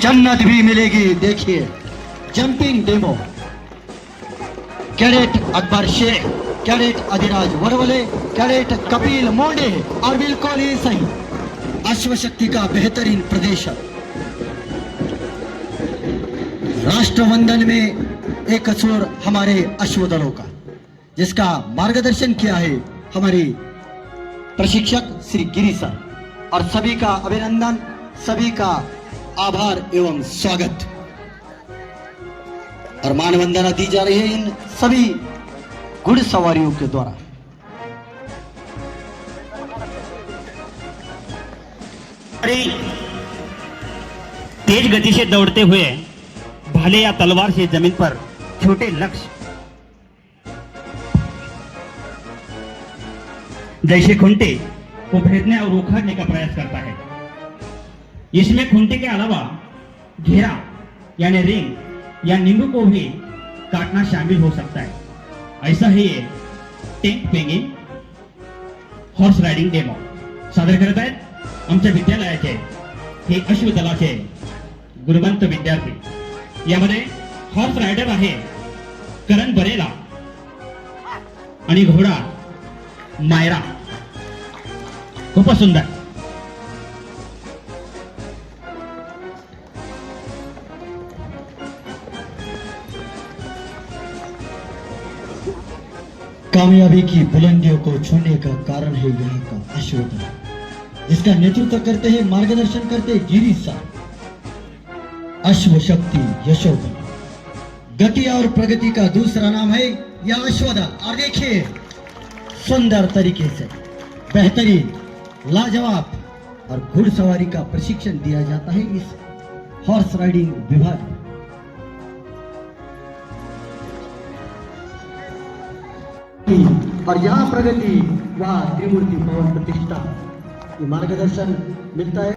जन्नत भी मिलेगी। देखिए jumping demo, cadet Akbar Shaikh, cadet Adhiraj Varvale, cadet Kapil Monde और बिल्कुल ही सही अश्वशक्ति का बेहतरीन प्रदर्शन। राष्ट्रवंदन में एक असुर हमारे अश्वदलों का, जिसका मार्गदर्शन किया है हमारे प्रशिक्षक श्री गिरी सर, और सभी का अभिनंदन, सभी का आभार एवं स्वागत और मानवंदना दी जा रही है इन सभी घुड़सवारियों के द्वारा। तेज गति से दौड़ते हुए भाले या तलवार से जमीन पर छोटे लक्ष्य जैसे खूंटे को भेदने और उखाड़ने का प्रयास करता है। इसमें खूंटे के अलावा घेरा यानी रिंग या नींबू को भी काटना शामिल हो सकता है। ऐसा ही ये tent Pangin horse riding demo सादर करत आहेत आमच्या विद्यालयाचे हे अश्वदलाचे गुणवंत विद्यार्थी। यामध्ये हॉर्स रायडर आहे करण बरेला आणि घोडा मायरा। खूपच सुंदर। कामयाबी की बुलंदियों को छूने का कारण है यहाँ का अश्वदल, जिसका नेतृत्व करते हैं, मार्गदर्शन करते हैं गिरी सर। अश्व शक्ति यशोदल, गति और प्रगति का दूसरा नाम है यह अश्वदल। और देखिए सुंदर तरीके से बेहतरीन लाजवाब और घुड़सवारी का प्रशिक्षण दिया जाता है इस हॉर्स राइडिंग विभाग में। और यहाँ प्रगति वहाँ त्रिमूर्ति पवन प्रतिष्ठा मार्गदर्शन मिलता है।